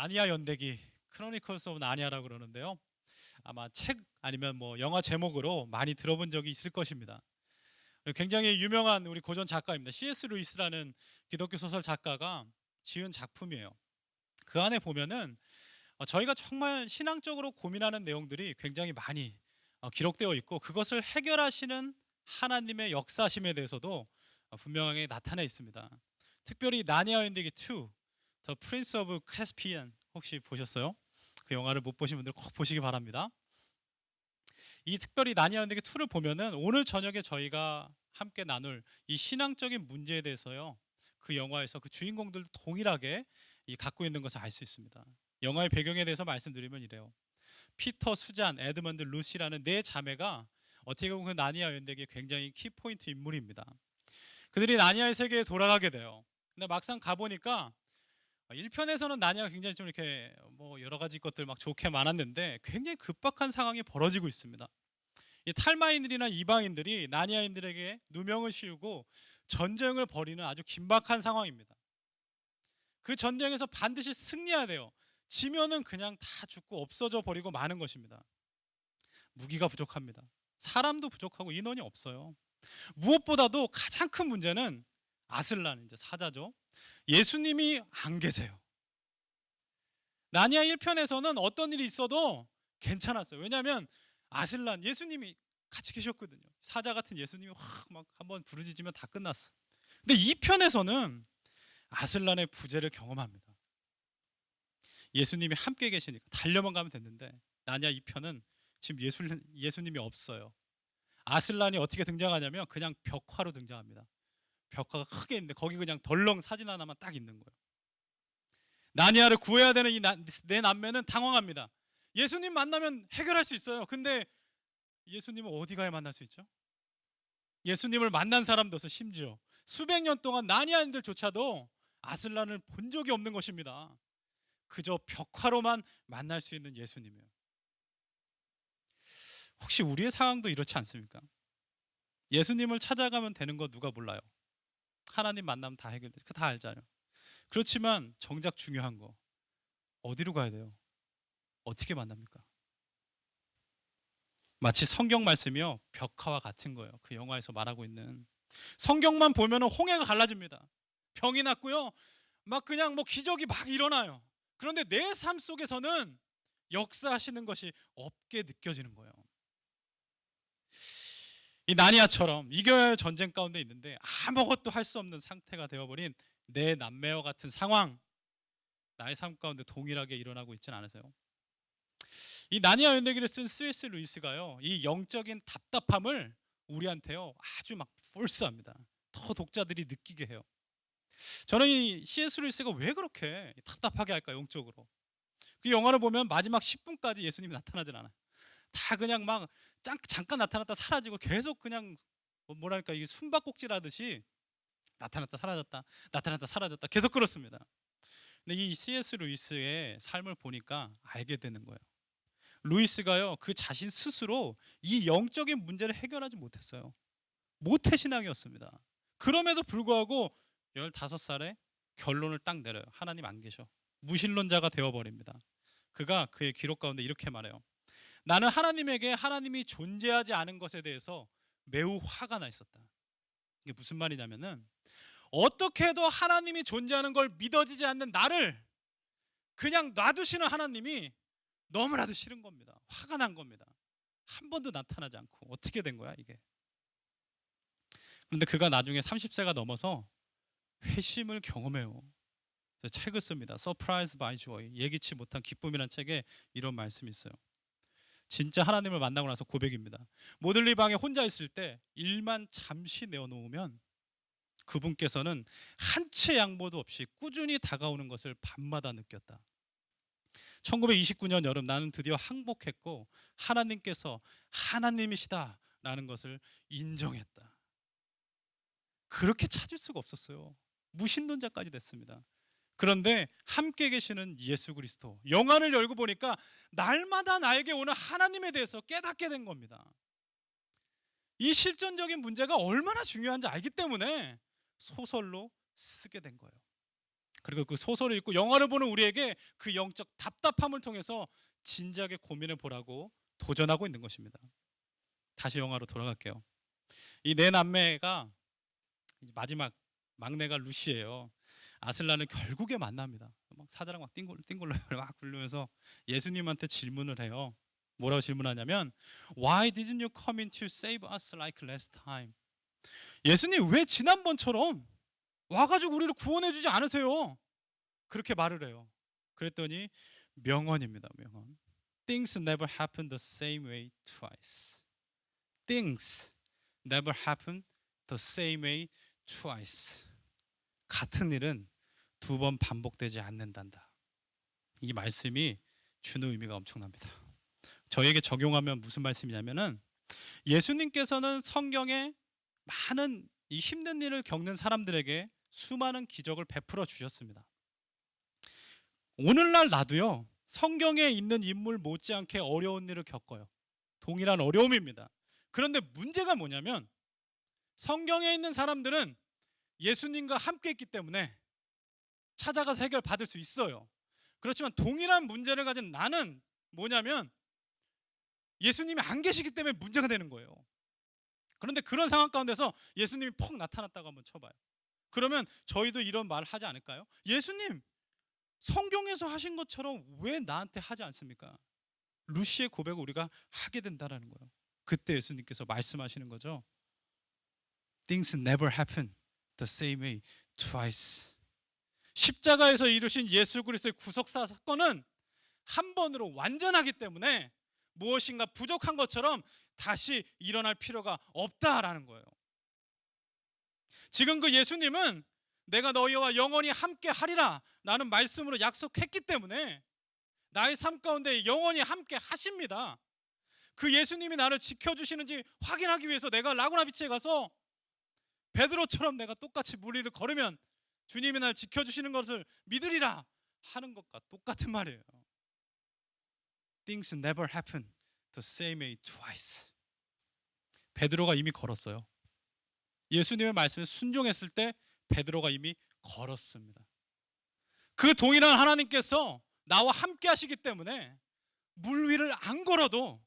나니아 연대기 크로니클스 오브 나니아라고 그러는데요. 아마 책 아니면 뭐 영화 제목으로 많이 들어본 적이 있을 것입니다. 굉장히 유명한 우리 고전 작가입니다. C.S. 루이스라는 기독교 소설 작가가 지은 작품이에요. 그 안에 보면은 저희가 정말 신앙적으로 고민하는 내용들이 굉장히 많이 기록되어 있고, 그것을 해결하시는 하나님의 역사심에 대해서도 분명하게 나타나 있습니다. 특별히 나니아 연대기 2, The Prince of Caspian, 혹시 보셨어요? 그 영화를 못 보신 분들 꼭 보시기 바랍니다. 이 특별히 나니아 연대기 2를 보면은 오늘 저녁에 저희가 함께 나눌 이 신앙적인 문제에 대해서요, 그 영화에서 그 주인공들도 동일하게 갖고 있는 것을 알 수 있습니다. 영화의 배경에 대해서 말씀드리면 이래요. 피터, 수잔, 에드먼드, 루시라는 네 자매가 어떻게 보면 그 나니아 연대기의 굉장히 키포인트 인물입니다. 그들이 나니아의 세계에 돌아가게 돼요. 근데 막상 가보니까 1편에서는 나니아가 굉장히 좀 이렇게 뭐 여러 가지 것들 막 좋게 많았는데, 굉장히 급박한 상황이 벌어지고 있습니다. 이 탈마인들이나 이방인들이 나니아인들에게 누명을 씌우고 전쟁을 벌이는 아주 긴박한 상황입니다. 그 전쟁에서 반드시 승리해야 돼요. 지면은 그냥 다 죽고 없어져 버리고 마는 것입니다. 무기가 부족합니다. 사람도 부족하고 인원이 없어요. 무엇보다도 가장 큰 문제는 아슬란, 이제 사자죠. 예수님이 안 계세요. 나니아 1편에서는 어떤 일이 있어도 괜찮았어요. 왜냐하면 아슬란, 예수님이 같이 계셨거든요. 사자 같은 예수님이 확 막 한번 부르짖으면 다 끝났어. 근데 2편에서는 아슬란의 부재를 경험합니다. 예수님이 함께 계시니까 달려만 가면 됐는데, 나니아 2편은 지금 예수님이 없어요. 아슬란이 어떻게 등장하냐면 그냥 벽화로 등장합니다. 벽화가 크게 있는데 거기 그냥 덜렁 사진 하나만 딱 있는 거예요. 나니아를 구해야 되는 이 네 남매는 당황합니다. 예수님 만나면 해결할 수 있어요. 근데 예수님은 어디 가야 만날 수 있죠? 예수님을 만난 사람도 없어. 심지어 수백 년 동안 나니아인들조차도 아슬란을 본 적이 없는 것입니다. 그저 벽화로만 만날 수 있는 예수님이에요. 혹시 우리의 상황도 이렇지 않습니까? 예수님을 찾아가면 되는 거 누가 몰라요? 하나님 만나면 다 해결돼. 그거 다 알잖아요. 그렇지만 정작 중요한 거, 어디로 가야 돼요? 어떻게 만납니까? 마치 성경 말씀이요, 벽화와 같은 거예요. 그 영화에서 말하고 있는, 성경만 보면 홍해가 갈라집니다. 병이 났고요, 막 그냥 뭐 기적이 막 일어나요. 그런데 내 삶 속에서는 역사하시는 것이 없게 느껴지는 거예요. 이 나니아처럼 이겨야 할 전쟁 가운데 있는데 아무것도 할 수 없는 상태가 되어버린 내 남매와 같은 상황, 나의 삶 가운데 동일하게 일어나고 있지는 않으세요? 이 나니아 연대기를 쓴 C.S. 루이스가요, 이 영적인 답답함을 우리한테요 아주 막 폴스합니다. 더 독자들이 느끼게 해요. 저는 이 C.S. 루이스가 왜 그렇게 답답하게 할까, 영적으로? 그 영화를 보면 마지막 10분까지 예수님이 나타나질 않아요. 다 그냥 막 잠깐 나타났다 사라지고 계속 그냥 뭐랄까, 이게 숨바꼭질하듯이 나타났다 사라졌다, 나타났다 사라졌다, 계속 그렇습니다. 근데 이 C.S. 루이스의 삶을 보니까 알게 되는 거예요. 루이스가요, 그 자신 스스로 이 영적인 문제를 해결하지 못했어요. 모태신앙이었습니다. 그럼에도 불구하고 15살에 결론을 딱 내려요. 하나님 안 계셔. 무신론자가 되어버립니다. 그가 그의 기록 가운데 이렇게 말해요. 나는 하나님에게 하나님이 존재하지 않은 것에 대해서 매우 화가 나 있었다. 이게 무슨 말이냐면은, 어떻게 해도 하나님이 존재하는 걸 믿어지지 않는 나를 그냥 놔두시는 하나님이 너무나도 싫은 겁니다. 화가 난 겁니다. 한 번도 나타나지 않고 어떻게 된 거야 이게? 그런데 그가 나중에 30세가 넘어서 회심을 경험해요. 책을 씁니다. Surprised by Joy, 예기치 못한 기쁨이라는 책에 이런 말씀이 있어요. 진짜 하나님을 만나고 나서 고백입니다. 모들리 방에 혼자 있을 때 일만 잠시 내어놓으면 그분께서는 한 채 양보도 없이 꾸준히 다가오는 것을 밤마다 느꼈다. 1929년 여름, 나는 드디어 항복했고 하나님께서 하나님이시다라는 것을 인정했다. 그렇게 찾을 수가 없었어요. 무신론자까지 됐습니다. 그런데 함께 계시는 예수 그리스도, 영화를 열고 보니까 날마다 나에게 오는 하나님에 대해서 깨닫게 된 겁니다. 이 실존적인 문제가 얼마나 중요한지 알기 때문에 소설로 쓰게 된 거예요. 그리고 그 소설을 읽고 영화를 보는 우리에게 그 영적 답답함을 통해서 진지하게 고민해 보라고 도전하고 있는 것입니다. 다시 영화로 돌아갈게요. 이 네 남매가 마지막 막내가 루시예요. 아슬란을 결국에 만납니다. 막 사자랑 막 띵골로 막 굴르면서 예수님한테 질문을 해요. 뭐라고 질문하냐면 Why didn't you come in to save us like last time? 예수님 왜 지난번처럼 와가지고 우리를 구원해주지 않으세요? 그렇게 말을 해요. 그랬더니 명언입니다. 명언. Things never happen the same way twice. Things never happen the same way twice. 같은 일은 두 번 반복되지 않는단다. 이 말씀이 주는 의미가 엄청납니다. 저에게 적용하면 무슨 말씀이냐면은 예수님께서는 성경에 많은 이 힘든 일을 겪는 사람들에게 수많은 기적을 베풀어 주셨습니다. 오늘날 나도요, 성경에 있는 인물 못지않게 어려운 일을 겪어요. 동일한 어려움입니다. 그런데 문제가 뭐냐면 성경에 있는 사람들은 예수님과 함께 있기 때문에 찾아가서 해결받을 수 있어요. 그렇지만 동일한 문제를 가진 나는 뭐냐면 예수님이 안 계시기 때문에 문제가 되는 거예요. 그런데 그런 상황 가운데서 예수님이 퍽 나타났다고 한번 쳐봐요. 그러면 저희도 이런 말 하지 않을까요? 예수님, 성경에서 하신 것처럼 왜 나한테 하지 않습니까? 루시의 고백을 우리가 하게 된다라는 거예요. 그때 예수님께서 말씀하시는 거죠. Things never happen the same way twice. 십자가에서 이루신 예수 그리스도의 구속사 사건은 한 번으로 완전하기 때문에 무엇인가 부족한 것처럼 다시 일어날 필요가 없다라는 거예요. 지금 그 예수님은 내가 너희와 영원히 함께 하리라 라는 말씀으로 약속했기 때문에 나의 삶 가운데 영원히 함께 하십니다. 그 예수님이 나를 지켜주시는지 확인하기 위해서 내가 라구나 비치에 가서 베드로처럼 내가 똑같이 물 위를 걸으면 주님이 날 지켜주시는 것을 믿으리라 하는 것과 똑같은 말이에요. Things never happen the same way twice. 베드로가 이미 걸었어요. 예수님의 말씀에 순종했을 때 베드로가 이미 걸었습니다. 그 동일한 하나님께서 나와 함께 하시기 때문에 물 위를 안 걸어도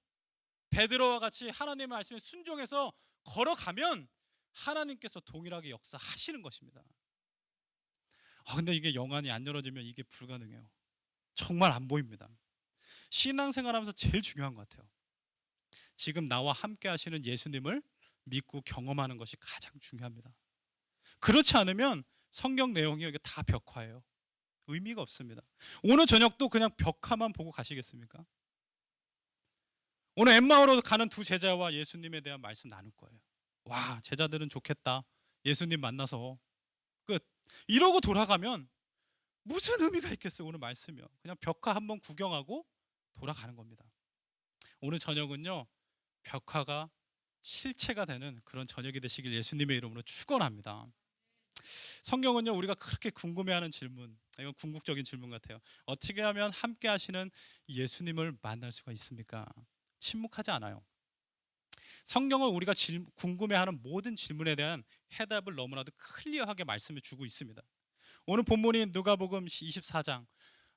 베드로와 같이 하나님의 말씀에 순종해서 걸어가면 하나님께서 동일하게 역사하시는 것입니다. 근데 이게 영안이 안 열어지면 이게 불가능해요. 정말 안 보입니다. 신앙생활하면서 제일 중요한 것 같아요. 지금 나와 함께 하시는 예수님을 믿고 경험하는 것이 가장 중요합니다. 그렇지 않으면 성경 내용이 이게 다 벽화예요. 의미가 없습니다. 오늘 저녁도 그냥 벽화만 보고 가시겠습니까? 오늘 엠마오로 가는 두 제자와 예수님에 대한 말씀 나눌 거예요. 와, 제자들은 좋겠다. 예수님 만나서 끝. 이러고 돌아가면 무슨 의미가 있겠어요? 오늘 말씀이요. 그냥 벽화 한번 구경하고 돌아가는 겁니다. 오늘 저녁은요, 벽화가 실체가 되는 그런 저녁이 되시길 예수님의 이름으로 축원합니다. 성경은요, 우리가 그렇게 궁금해하는 질문, 이건 궁극적인 질문 같아요. 어떻게 하면 함께 하시는 예수님을 만날 수가 있습니까? 침묵하지 않아요. 성경은 우리가 궁금해하는 모든 질문에 대한 해답을 너무나도 클리어하게 말씀해 주고 있습니다. 오늘 본문인 누가복음 24장,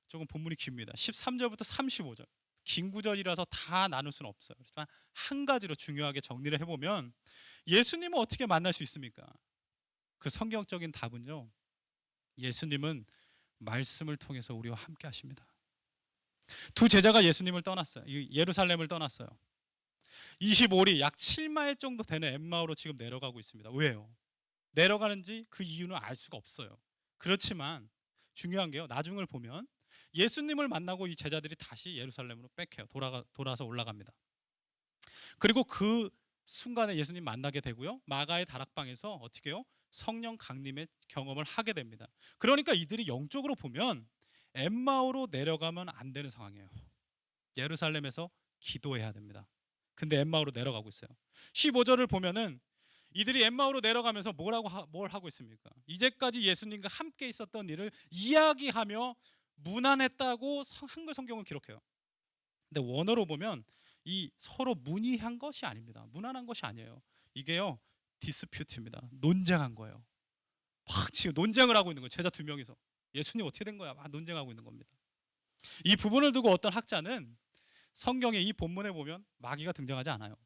조금 본문이 깁니다. 13절부터 35절. 긴 구절이라서 다 나눌 수는 없어요. 그렇지만 한 가지로 중요하게 정리를 해보면 예수님을 어떻게 만날 수 있습니까? 그 성경적인 답은요, 예수님은 말씀을 통해서 우리와 함께 하십니다. 두 제자가 예수님을 떠났어요. 예루살렘을 떠났어요. 25리 약 7마일 정도 되는 엠마오로 지금 내려가고 있습니다. 왜요? 내려가는지 그 이유는 알 수가 없어요. 그렇지만 중요한 게요, 나중을 보면 예수님을 만나고 이 제자들이 다시 예루살렘으로 백해요. 돌아서 올라갑니다. 그리고 그 순간에 예수님 만나게 되고요, 마가의 다락방에서 어떻게 해요? 성령 강림의 경험을 하게 됩니다. 그러니까 이들이 영적으로 보면 엠마오로 내려가면 안 되는 상황이에요. 예루살렘에서 기도해야 됩니다. 근데 엠마오로 내려가고 있어요. 15절을 보면은 이들이 엠마오로 내려가면서 뭘 하고 있습니까? 이제까지 예수님과 함께 있었던 일을 이야기하며 무난했다고 한글 성경은 기록해요. 근데 원어로 보면 이 서로 문의한 것이 아닙니다. 무난한 것이 아니에요. 이게요, 디스퓨트입니다. 논쟁한 거예요. 막 지금 논쟁을 하고 있는 거예요. 제자 두 명이서. 예수님 어떻게 된 거야? 막 논쟁하고 있는 겁니다. 이 부분을 두고 어떤 학자는 성경의 이 본문에 보면 마귀가 등장하지 않아요.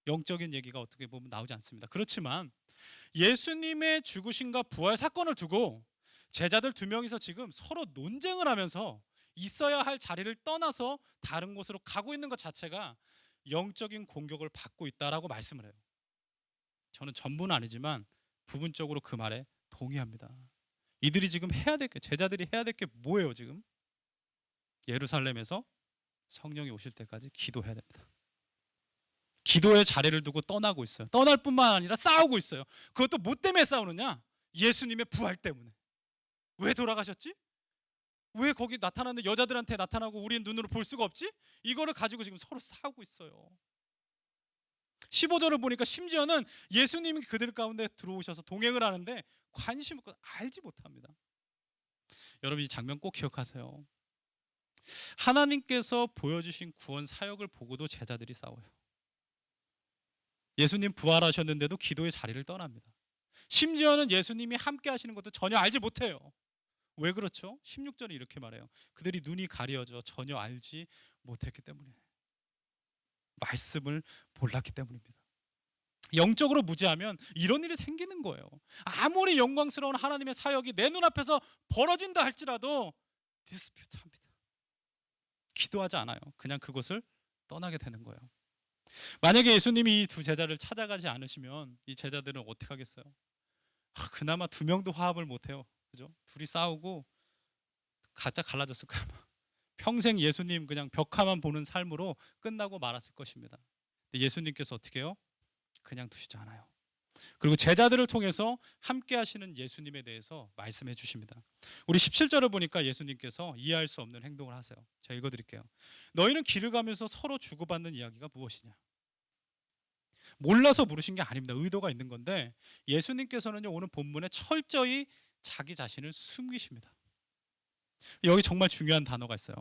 영적인 얘기가 어떻게 보면 나오지 않습니다. 그렇지만 예수님의 죽으심과 부활 사건을 두고 제자들 두 명이서 지금 서로 논쟁을 하면서 있어야 할 자리를 떠나서 다른 곳으로 가고 있는 것 자체가 영적인 공격을 받고 있다라고 말씀을 해요. 저는 전부는 아니지만 부분적으로 그 말에 동의합니다. 이들이 지금 해야 될 게, 제자들이 해야 될 게 뭐예요? 지금 예루살렘에서 성령이 오실 때까지 기도해야 됩니다. 기도의 자리를 두고 떠나고 있어요. 떠날 뿐만 아니라 싸우고 있어요. 그것도 뭐 때문에 싸우느냐? 예수님의 부활 때문에. 왜 돌아가셨지? 왜 거기 나타났는데 여자들한테 나타나고 우리는 눈으로 볼 수가 없지? 이거를 가지고 지금 서로 싸우고 있어요. 15절을 보니까 심지어는 예수님이 그들 가운데 들어오셔서 동행을 하는데 관심 없고 알지 못합니다. 여러분 이 장면 꼭 기억하세요. 하나님께서 보여주신 구원 사역을 보고도 제자들이 싸워요. 예수님 부활하셨는데도 기도의 자리를 떠납니다. 심지어는 예수님이 함께 하시는 것도 전혀 알지 못해요. 왜 그렇죠? 16절에 이렇게 말해요. 그들이 눈이 가려져 전혀 알지 못했기 때문에. 말씀을 몰랐기 때문입니다. 영적으로 무지하면 이런 일이 생기는 거예요. 아무리 영광스러운 하나님의 사역이 내 눈앞에서 벌어진다 할지라도 디스퓨트합니다. 기도하지 않아요. 그냥 그곳을 떠나게 되는 거예요. 만약에 예수님이 이 두 제자를 찾아가지 않으시면 이 제자들은 어떻게 하겠어요? 그나마 두 명도 화합을 못해요. 그죠? 둘이 싸우고 가짜 갈라졌을 거야. 평생 예수님 그냥 벽화만 보는 삶으로 끝나고 말았을 것입니다. 근데 예수님께서 어떻게 해요? 그냥 두시지 않아요. 그리고 제자들을 통해서 함께 하시는 예수님에 대해서 말씀해 주십니다. 우리 17절을 보니까 예수님께서 이해할 수 없는 행동을 하세요. 제가 읽어드릴게요. 너희는 길을 가면서 서로 주고받는 이야기가 무엇이냐? 몰라서 물으신 게 아닙니다. 의도가 있는 건데 예수님께서는요 오늘 본문에 철저히 자기 자신을 숨기십니다. 여기 정말 중요한 단어가 있어요.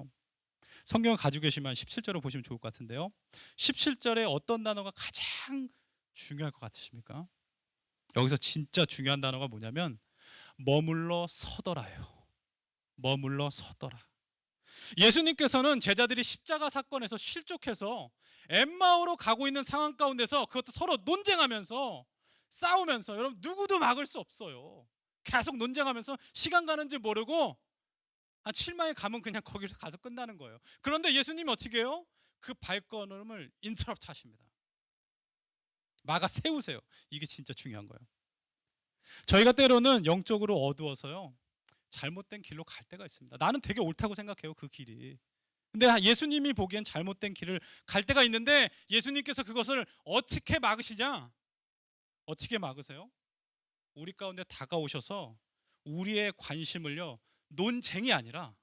성경을 가지고 계시면 17절을 보시면 좋을 것 같은데요. 17절에 어떤 단어가 가장 중요할 것 같으십니까? 여기서 진짜 중요한 단어가 뭐냐면 머물러 서더라예요. 머물러 서더라. 예수님께서는 제자들이 십자가 사건에서 실족해서 엠마오로 가고 있는 상황 가운데서 그것도 서로 논쟁하면서 싸우면서 여러분 누구도 막을 수 없어요. 계속 논쟁하면서 시간 가는지 모르고 한 7마일 가면 그냥 거기서 가서 끝나는 거예요. 그런데 예수님이 어떻게 해요? 그 발걸음을 인터럽트 하십니다. 막아 세우세요. 이게 진짜 중요한 거예요. 저희가 때로는 영적으로 어두워서요 잘못된 길로 갈 때가 있습니다. 나는 되게 옳다고 생각해요. 그 길이. 근데 예수님이 보기엔 잘못된 길을 갈 때가 있는데 예수님께서 그것을 어떻게 막으시냐? 어떻게 막으세요? 우리 가운데 다가오셔서 우리의 관심을요 논쟁이 아니라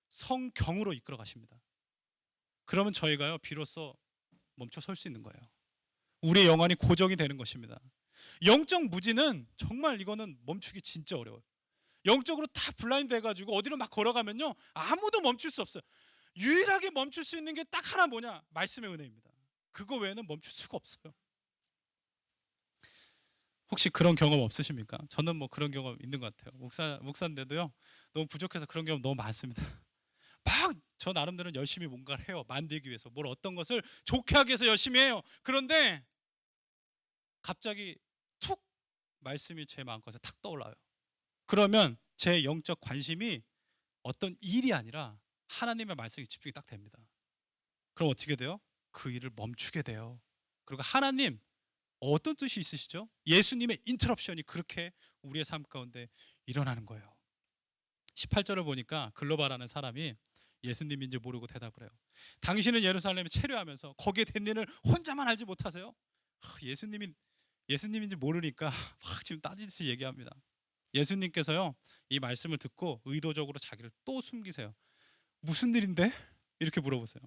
성경으로 이끌어 가십니다. 그러면 저희가요 비로소 멈춰 설 수 있는 거예요. 우리의 영혼이 고정이 되는 것입니다. 영적 무지는 정말 이거는 멈추기 진짜 어려워요. 영적으로 다 블라인드 해가지고 어디로 막 걸어가면요 아무도 멈출 수 없어요. 유일하게 멈출 수 있는 게 딱 하나 뭐냐? 말씀의 은혜입니다. 그거 외에는 멈출 수가 없어요. 혹시 그런 경험 없으십니까? 저는 뭐 그런 경험 있는 것 같아요. 목사인데도요 너무 부족해서 그런 경험 너무 많습니다. 막 저 나름대로 열심히 뭔가를 해요. 만들기 위해서 뭘 어떤 것을 좋게 하기 위해서 열심히 해요. 그런데 갑자기 툭 말씀이 제 마음껏에 탁 떠올라요. 그러면 제 영적 관심이 어떤 일이 아니라 하나님의 말씀에 집중이 딱 됩니다. 그럼 어떻게 돼요? 그 일을 멈추게 돼요. 그리고 하나님 어떤 뜻이 있으시죠? 예수님의 인터럽션이 그렇게 우리의 삶 가운데 일어나는 거예요. 18절을 보니까 글로바라는 사람이 예수님인지 모르고 대답을 해요. 당신은 예루살렘에 체류하면서 거기에 된 일을 혼자만 알지 못하세요? 예수님인지 모르니까 막 지금 따지듯이 얘기합니다. 예수님께서요 이 말씀을 듣고 의도적으로 자기를 또 숨기세요. 무슨 일인데? 이렇게 물어보세요.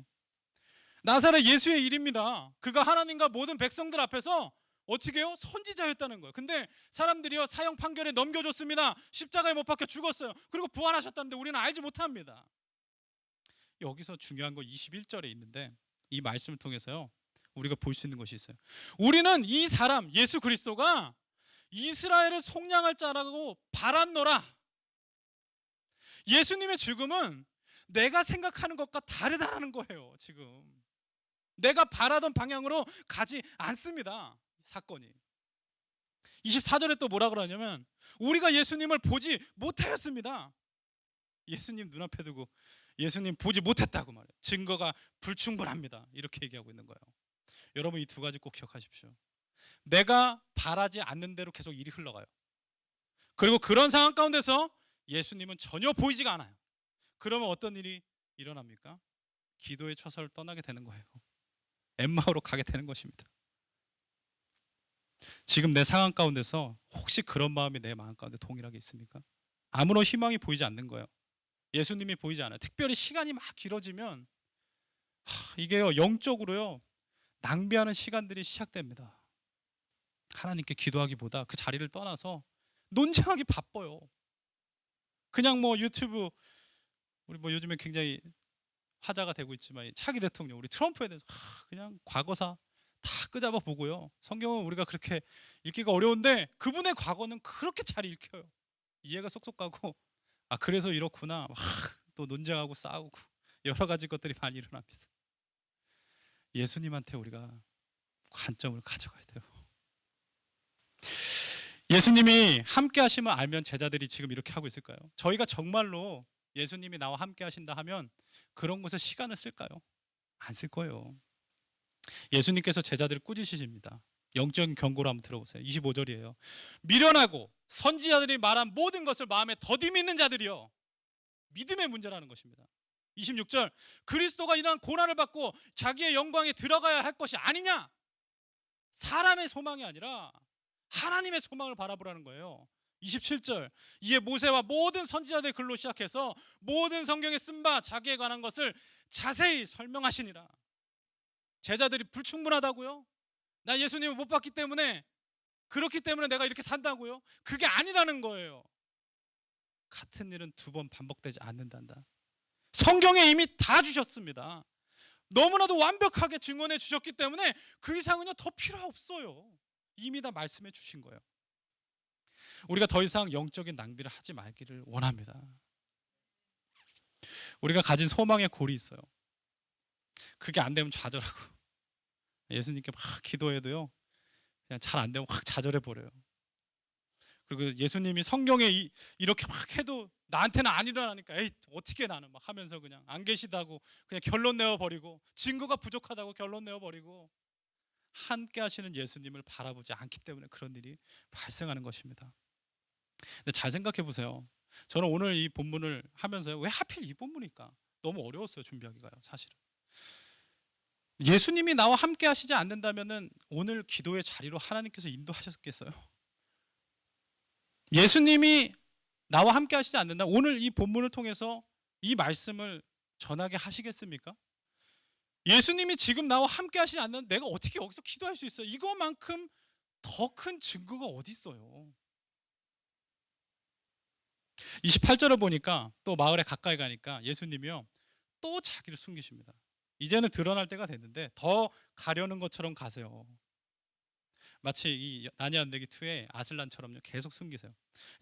나사렛 예수의 일입니다. 그가 하나님과 모든 백성들 앞에서 어떻게 해요? 선지자였다는 거예요. 근데 사람들이요 사형 판결에 넘겨줬습니다. 십자가에 못 박혀 죽었어요. 그리고 부활하셨다는데 우리는 알지 못합니다. 여기서 중요한 거 21절에 있는데 이 말씀을 통해서요 우리가 볼 수 있는 것이 있어요. 우리는 이 사람 예수 그리스도가 이스라엘을 속량할 자라고 바랐노라. 예수님의 죽음은 내가 생각하는 것과 다르다라는 거예요. 지금 내가 바라던 방향으로 가지 않습니다. 사건이. 24절에 또 뭐라 그러냐면 우리가 예수님을 보지 못하였습니다. 예수님 눈앞에 두고 예수님 보지 못했다고 말해요. 증거가 불충분합니다. 이렇게 얘기하고 있는 거예요. 여러분 이 두 가지 꼭 기억하십시오. 내가 바라지 않는 대로 계속 일이 흘러가요. 그리고 그런 상황 가운데서 예수님은 전혀 보이지가 않아요. 그러면 어떤 일이 일어납니까? 기도의 처소를 떠나게 되는 거예요. 엠마오로 가게 되는 것입니다. 지금 내 상황 가운데서 혹시 그런 마음이 내 마음 가운데 동일하게 있습니까? 아무런 희망이 보이지 않는 거예요. 예수님이 보이지 않아요. 특별히 시간이 막 길어지면 이게요 영적으로요 낭비하는 시간들이 시작됩니다. 하나님께 기도하기보다 그 자리를 떠나서 논쟁하기 바빠요. 그냥 뭐 유튜브 우리 뭐 요즘에 굉장히 화제가 되고 있지만 차기 대통령 우리 트럼프에 대해서 그냥 과거사 다 끄잡아 보고요. 성경은 우리가 그렇게 읽기가 어려운데 그분의 과거는 그렇게 잘 읽혀요. 이해가 쏙쏙 가고 그래서 이렇구나 또 논쟁하고 싸우고 여러 가지 것들이 많이 일어납니다. 예수님한테 우리가 관점을 가져가야 돼요. 예수님이 함께 하심을 알면 제자들이 지금 이렇게 하고 있을까요? 저희가 정말로 예수님이 나와 함께 하신다 하면 그런 곳에 시간을 쓸까요? 안 쓸 거예요. 예수님께서 제자들을 꾸짖으십니다. 영적인 경고를 한번 들어보세요. 25절이에요. 미련하고 선지자들이 말한 모든 것을 마음에 더디 믿는 자들이요. 믿음의 문제라는 것입니다. 26절 그리스도가 이러한 고난을 받고 자기의 영광에 들어가야 할 것이 아니냐? 사람의 소망이 아니라 하나님의 소망을 바라보라는 거예요. 27절 이에 모세와 모든 선지자들의 글로 시작해서 모든 성경에 쓴 바 자기에 관한 것을 자세히 설명하시니라. 제자들이 불충분하다고요? 나 예수님을 못 봤기 때문에 그렇기 때문에 내가 이렇게 산다고요? 그게 아니라는 거예요. 같은 일은 두 번 반복되지 않는단다. 성경에 이미 다 주셨습니다. 너무나도 완벽하게 증언해 주셨기 때문에 그 이상은요 더 필요 없어요. 이미 다 말씀해 주신 거예요. 우리가 더 이상 영적인 낭비를 하지 말기를 원합니다. 우리가 가진 소망의 골이 있어요. 그게 안 되면 좌절하고 예수님께 막 기도해도요 그냥 잘 안 되면 확 좌절해 버려요. 그리고 예수님이 성경에 이렇게 막 해도 나한테는 안 일어나니까 에이 어떻게 나는 막 하면서 그냥 안 계시다고 그냥 결론 내어버리고 증거가 부족하다고 결론 내어버리고 함께 하시는 예수님을 바라보지 않기 때문에 그런 일이 발생하는 것입니다. 근데 잘 생각해 보세요. 저는 오늘 이 본문을 하면서요 왜 하필 이 본문일까? 너무 어려웠어요. 준비하기가요 사실은. 예수님이 나와 함께 하시지 않는다면은 오늘 기도의 자리로 하나님께서 인도하셨겠어요? 예수님이 나와 함께 하시지 않는다 오늘 이 본문을 통해서 이 말씀을 전하게 하시겠습니까? 예수님이 지금 나와 함께 하시지 않는 내가 어떻게 여기서 기도할 수 있어요? 이거만큼 더 큰 증거가 어디 있어요? 28절을 보니까 또 마을에 가까이 가니까 예수님이요 또 자기를 숨기십니다. 이제는 드러날 때가 됐는데 더 가려는 것처럼 가세요. 마치 이 나니 안되기 2의 아슬란처럼요 계속 숨기세요.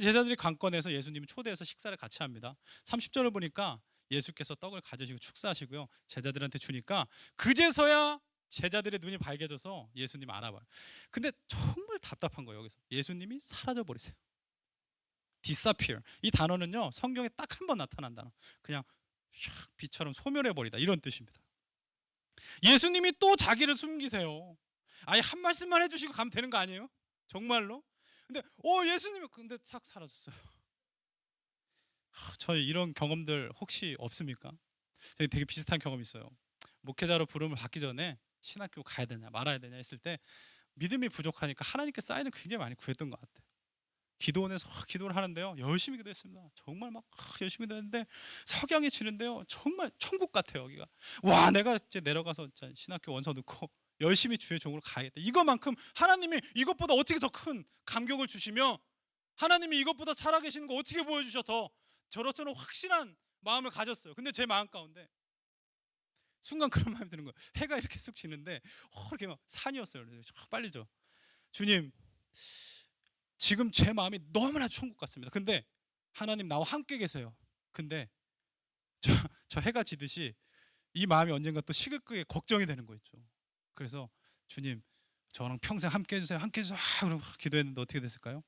제자들이 관건에서 예수님을 초대해서 식사를 같이 합니다. 30절을 보니까 예수께서 떡을 가지시고 축사하시고요 제자들한테 주니까 그제서야 제자들의 눈이 밝아져서 예수님 알아봐요. 근데 정말 답답한 거예요. 여기서 예수님이 사라져 버리세요. disappear 이 단어는요 성경에 딱 한 번 나타난 단어, 그냥 샥 비처럼 소멸해 버리다 이런 뜻입니다. 예수님이 또 자기를 숨기세요. 아예 한 말씀만 해주시고 가면 되는 거 아니에요? 정말로? 근데 예수님이 근데 싹 사라졌어요. 저희 이런 경험들 혹시 없습니까? 되게 비슷한 경험이 있어요. 목회자로 부름을 받기 전에 신학교 가야 되냐 말아야 되냐 했을 때 믿음이 부족하니까 하나님께 사인을 굉장히 많이 구했던 것 같아요. 기도원에서 기도를 하는데요 열심히 기도했습니다. 정말 막 열심히 기도했는데 석양이 지는데요 정말 천국 같아요. 여기가 와 내가 이제 내려가서 신학교 원서 넣고 열심히 주의 종으로 가야겠다. 이거만큼 하나님이 이것보다 어떻게 더 큰 감격을 주시며 하나님이 이것보다 살아계시는 거 어떻게 보여주셔 더 저로서는 확실한 마음을 가졌어요. 근데 제 마음 가운데 순간 그런 마음이 드는 거예요. 해가 이렇게 쑥 지는데 이렇게 막 산이었어요. 빨리 줘 주님 지금 제 마음이 너무나 천국 같습니다. 근데 하나님 나와 함께 계세요. 근데 저, 저 해가 지듯이 이 마음이 언젠가 또 시급하게 걱정이 되는 거 있죠. 그래서 주님 저랑 평생 함께 해주세요, 함께 해주세요, 그러고 기도했는데 어떻게 됐을까요?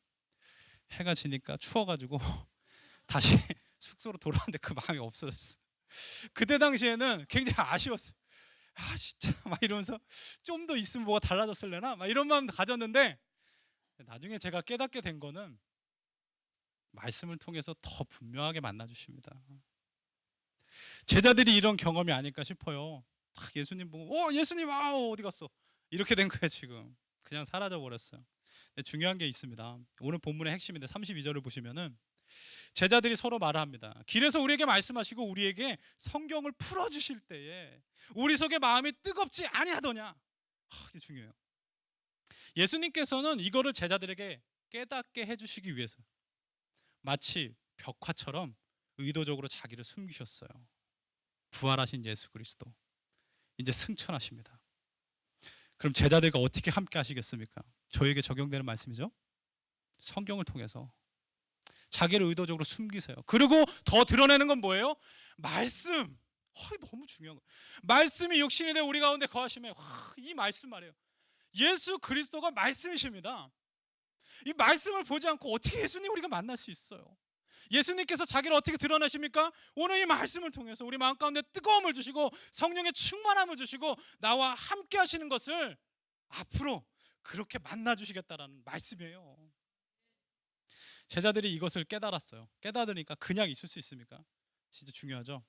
해가 지니까 추워가지고 다시 숙소로 돌아왔는데 그 마음이 없어졌어. 그때 당시에는 굉장히 아쉬웠어요. 아 진짜 막 이러면서 좀 더 있으면 뭐가 달라졌을래나 막 이런 마음 가졌는데, 나중에 제가 깨닫게 된 거는 말씀을 통해서 더 분명하게 만나 주십니다. 제자들이 이런 경험이 아닐까 싶어요. 딱 예수님 보고 예수님 어디 갔어? 이렇게 된 거예요. 지금 그냥 사라져 버렸어요. 중요한 게 있습니다. 오늘 본문의 핵심인데 32절을 보시면은 제자들이 서로 말을 합니다. 길에서 우리에게 말씀하시고 우리에게 성경을 풀어주실 때에 우리 속에 마음이 뜨겁지 아니하더냐. 이게 중요해요. 예수님께서는 이거를 제자들에게 깨닫게 해주시기 위해서 마치 벽화처럼 의도적으로 자기를 숨기셨어요. 부활하신 예수 그리스도 이제 승천하십니다. 그럼 제자들과 어떻게 함께 하시겠습니까? 저에게 적용되는 말씀이죠. 성경을 통해서 자기를 의도적으로 숨기세요. 그리고 더 드러내는 건 뭐예요? 말씀. 너무 중요한 거예요. 말씀이 육신이 돼 우리 가운데 거하시면, 이 말씀 말이에요. 예수 그리스도가 말씀이십니다. 이 말씀을 보지 않고 어떻게 예수님 우리가 만날 수 있어요? 예수님께서 자기를 어떻게 드러내십니까? 오늘 이 말씀을 통해서 우리 마음 가운데 뜨거움을 주시고 성령의 충만함을 주시고 나와 함께 하시는 것을 앞으로 그렇게 만나 주시겠다라는 말씀이에요. 제자들이 이것을 깨달았어요. 깨달으니까 그냥 있을 수 있습니까? 진짜 중요하죠.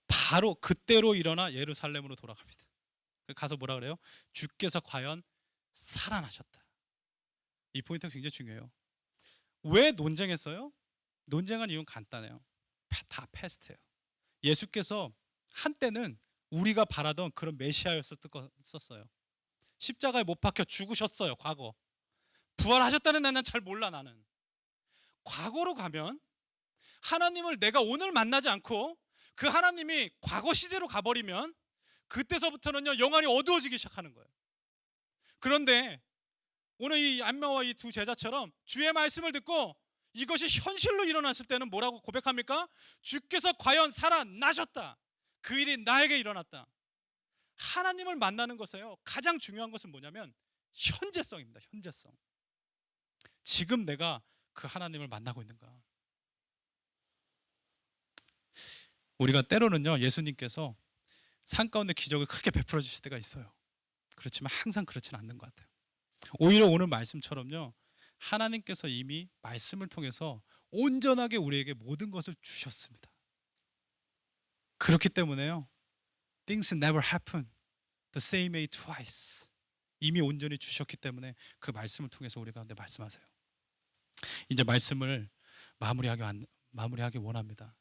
바로 그때로 일어나 예루살렘으로 돌아갑니다. 가서 뭐라 그래요? 주께서 과연 살아나셨다. 이 포인트가 굉장히 중요해요. 왜 논쟁했어요? 논쟁한 이유는 간단해요. 다 패스트예요. 예수께서 한때는 우리가 바라던 그런 메시아였었어요. 십자가에 못 박혀 죽으셨어요. 과거. 부활하셨다는 나는 잘 몰라. 나는 과거로 가면 하나님을 내가 오늘 만나지 않고 그 하나님이 과거 시제로 가버리면 그때서부터는요 영안이 어두워지기 시작하는 거예요. 그런데 오늘 이 안마와 이 두 제자처럼 주의 말씀을 듣고 이것이 현실로 일어났을 때는 뭐라고 고백합니까? 주께서 과연 살아나셨다. 그 일이 나에게 일어났다. 하나님을 만나는 것에요 가장 중요한 것은 뭐냐면 현재성입니다. 현재성. 지금 내가 그 하나님을 만나고 있는가. 우리가 때로는요 예수님께서 산 가운데 기적을 크게 베풀어 주실 때가 있어요. 그렇지만 항상 그렇지는 않는 것 같아요. 오히려 오늘 말씀처럼요 하나님께서 이미 말씀을 통해서 온전하게 우리에게 모든 것을 주셨습니다. 그렇기 때문에요 Things never happen the same way twice. 이미 온전히 주셨기 때문에 그 말씀을 통해서 우리 가운데 말씀하세요. 이제 말씀을 마무리하기 원합니다.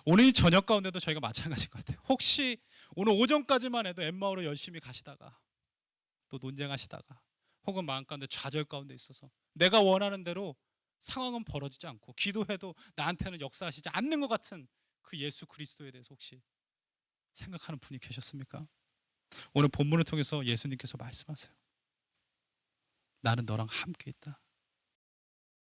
오늘 이 저녁 가운데도 저희가 마찬가지인 것 같아요. 혹시 오늘 오전까지만 해도 엠마오로 열심히 가시다가 또 논쟁하시다가 혹은 마음 가운데 좌절 가운데 있어서 내가 원하는 대로 상황은 벌어지지 않고 기도해도 나한테는 역사하시지 않는 것 같은 그 예수 그리스도에 대해서 혹시 생각하는 분이 계셨습니까? 오늘 본문을 통해서 예수님께서 말씀하세요. 나는 너랑 함께 있다.